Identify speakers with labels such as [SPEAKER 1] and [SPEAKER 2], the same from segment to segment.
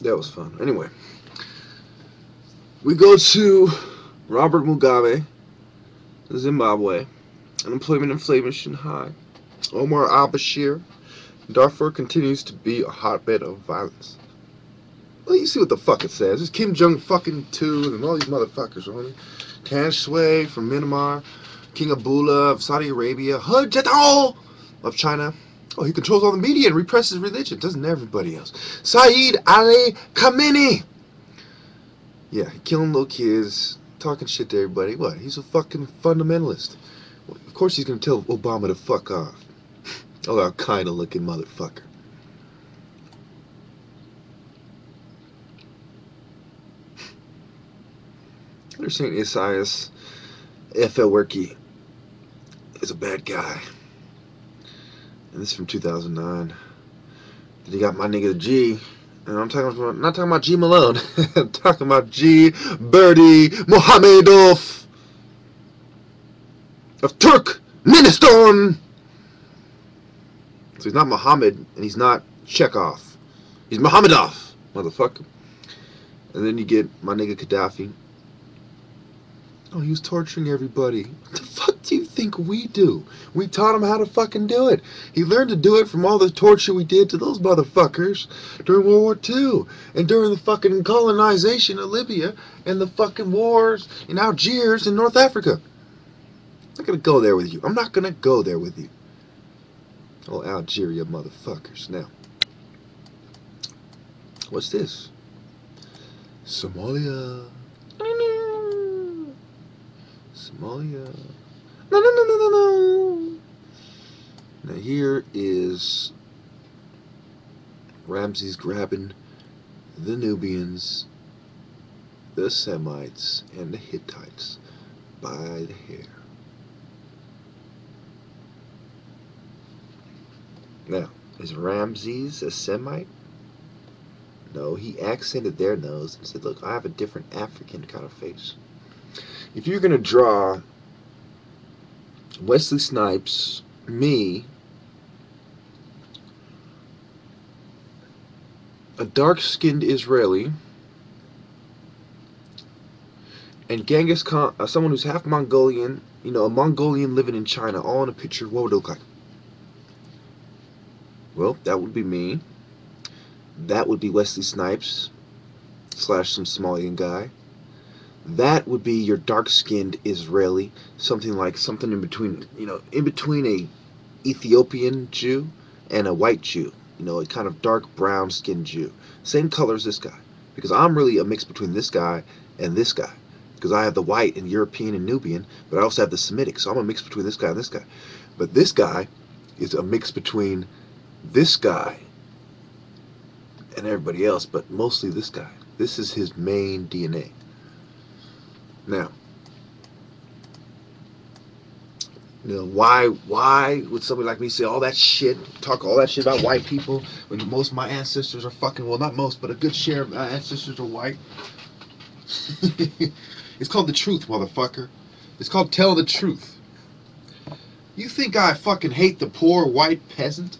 [SPEAKER 1] That was fun. Anyway, we go to Robert Mugabe, Zimbabwe. Unemployment inflation high. Omar al-Bashir. Darfur continues to be a hotbed of violence. Well, you see what the fuck it says. It's Kim Jong fucking 2 and all these motherfuckers, homie. Tan Shui from Myanmar. King Abdullah of Saudi Arabia. Hajjatol of China. Oh, he controls all the media and represses religion. Doesn't everybody else? Saeed Ali Khamenei. Yeah, killing little kids. Talking shit to everybody. What? He's a fucking fundamentalist. Well, of course he's going to tell Obama to fuck off. Oh, Al-Qaeda looking motherfucker. They're saying Isaias Afewerki is a bad guy. And this is from 2009. Then you got my nigga G. And I'm talking about, not talking about G Malone. I'm talking about G Birdie Mohamedov of Turkmenistan. So he's not Muhammad and he's not Chekhov. He's Mohamedov, motherfucker. And then you get my nigga Gaddafi. Oh, he was torturing everybody. What the fuck do you think we do? We taught him how to fucking do it. He learned to do it from all the torture we did to those motherfuckers during World War II. And during the fucking colonization of Libya and the fucking wars in Algiers and North Africa. I'm not gonna go there with you. I'm not gonna go there with you. Oh, Algeria motherfuckers. Now, what's this? Somalia. Somalia. No. Now here is Ramses grabbing the Nubians, the Semites, and the Hittites by the hair. Now, is Ramses a Semite? No, he accented their nose and said, look, I have a different African kind of face. If you're going to draw Wesley Snipes, me, a dark-skinned Israeli, and Genghis Khan, someone who's half Mongolian, you know, a Mongolian living in China, all in a picture, what would it look like? Well, that would be me. That would be Wesley Snipes / some Somalian guy. That would be your dark-skinned Israeli, something in between, you know, in between a Ethiopian Jew and a white Jew, you know, a kind of dark brown-skinned Jew. Same color as this guy, because I'm really a mix between this guy and this guy, because I have the white and European and Nubian, but I also have the Semitic, so I'm a mix between this guy and this guy. But this guy is a mix between this guy and everybody else, but mostly this guy. This is his main DNA. Now, you know, why would somebody like me say all that shit, talk all that shit about white people, when most of my ancestors are fucking, well, not most, but a good share of my ancestors are white? It's called the truth, motherfucker. It's called tell the truth. You think I fucking hate the poor white peasant?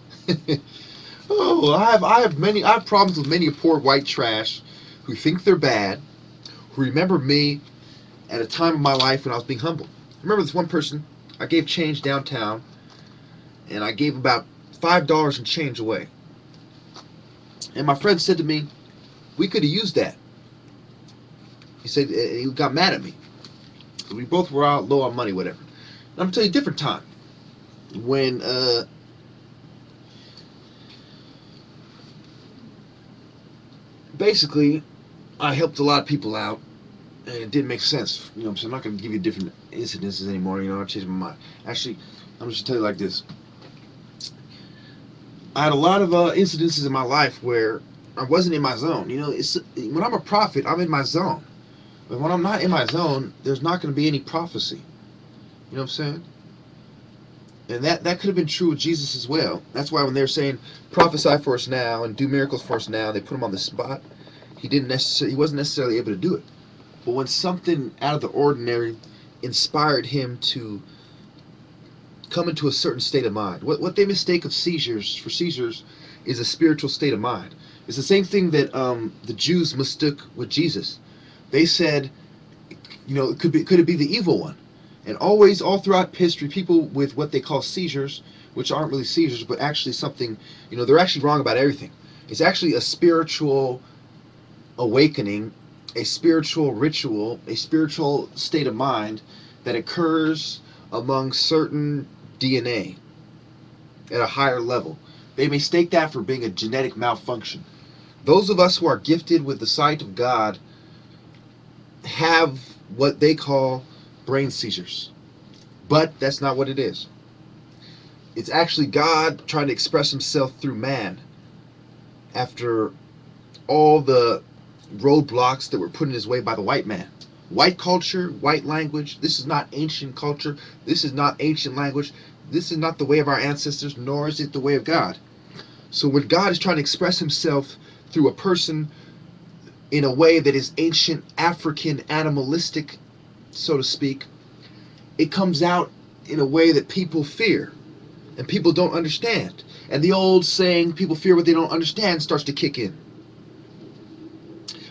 [SPEAKER 1] Oh, I have problems with many poor white trash who think they're bad, who remember me at a time of my life when I was being humble. I remember this one person, I gave change downtown, and I gave about $5 in change away. And my friend said to me, we could have used that. He said, he got mad at me. We both were out low on money, whatever. And I'm going to tell you a different time. When, basically, I helped a lot of people out, and it didn't make sense. You know what I'm saying? I'm not going to give you different incidences anymore. You know, I changed my mind. Actually, I'm just going to tell you like this. I had a lot of incidences in my life where I wasn't in my zone. You know, when I'm a prophet, I'm in my zone. But when I'm not in my zone, there's not going to be any prophecy. You know what I'm saying? And that could have been true with Jesus as well. That's why when they're saying, prophesy for us now and do miracles for us now, they put him on the spot. He wasn't necessarily able to do it. But when something out of the ordinary inspired him to come into a certain state of mind. What they mistake of seizures is a spiritual state of mind. It's the same thing that the Jews mistook with Jesus. They said, you know, could it be the evil one? And always, all throughout history, people with what they call seizures, which aren't really seizures, but actually something, you know, they're actually wrong about everything. It's actually a spiritual awakening, a spiritual ritual, a spiritual state of mind that occurs among certain DNA at a higher level. They mistake that for being a genetic malfunction. Those of us who are gifted with the sight of God have what they call brain seizures. But that's not what it is. It's actually God trying to express himself through man after all the roadblocks that were put in his way by the white man. White culture, white language. This is not ancient culture. This is not ancient language. This is not the way of our ancestors, nor is it the way of God. So when God is trying to express himself through a person in a way that is ancient, African, animalistic, so to speak, it comes out in a way that people fear and people don't understand. And the old saying, people fear what they don't understand, starts to kick in.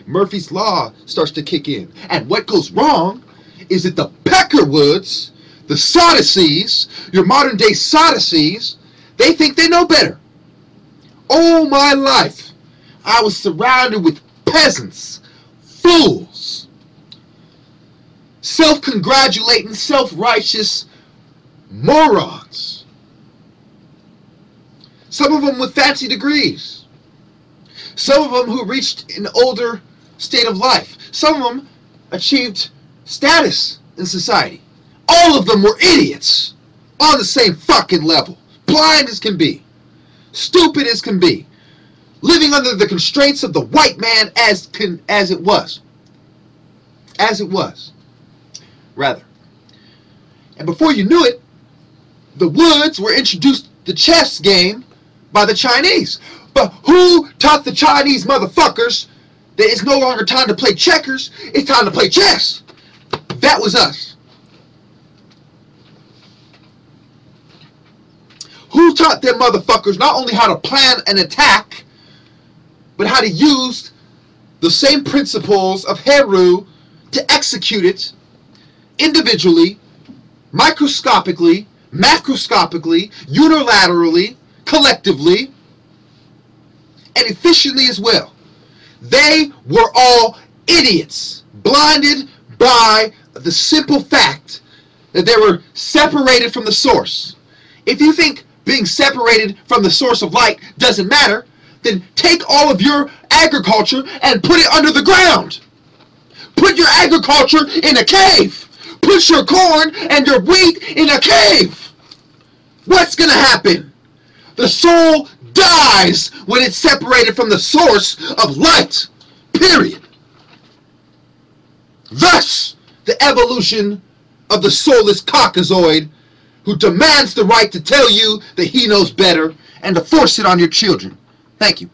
[SPEAKER 1] Murphy's Law starts to kick in. And what goes wrong is that the Peckerwoods, the Sadducees, your modern day Sadducees, they think they know better. All my life, I was surrounded with peasants, fools, self-congratulating, self-righteous morons. Some of them with fancy degrees. Some of them who reached an older state of life. Some of them achieved status in society. All of them were idiots on the same fucking level. Blind as can be. Stupid as can be. Living under the constraints of the white man as it was. As it was. Rather. And before you knew it, the Woods were introduced to the chess game by the Chinese. But who taught the Chinese motherfuckers that it's no longer time to play checkers, it's time to play chess? That was us. Who taught them motherfuckers not only how to plan an attack, but how to use the same principles of Heru to execute it individually, microscopically, macroscopically, unilaterally, collectively, and efficiently as well? They were all idiots, blinded by the simple fact that they were separated from the source. If you think being separated from the source of light doesn't matter, then take all of your agriculture and put it under the ground. Put your agriculture in a cave. Put your corn and your wheat in a cave. What's going to happen? The soul dies when it's separated from the source of light. Period. Thus, the evolution of the soulless caucasoid who demands the right to tell you that he knows better and to force it on your children. Thank you.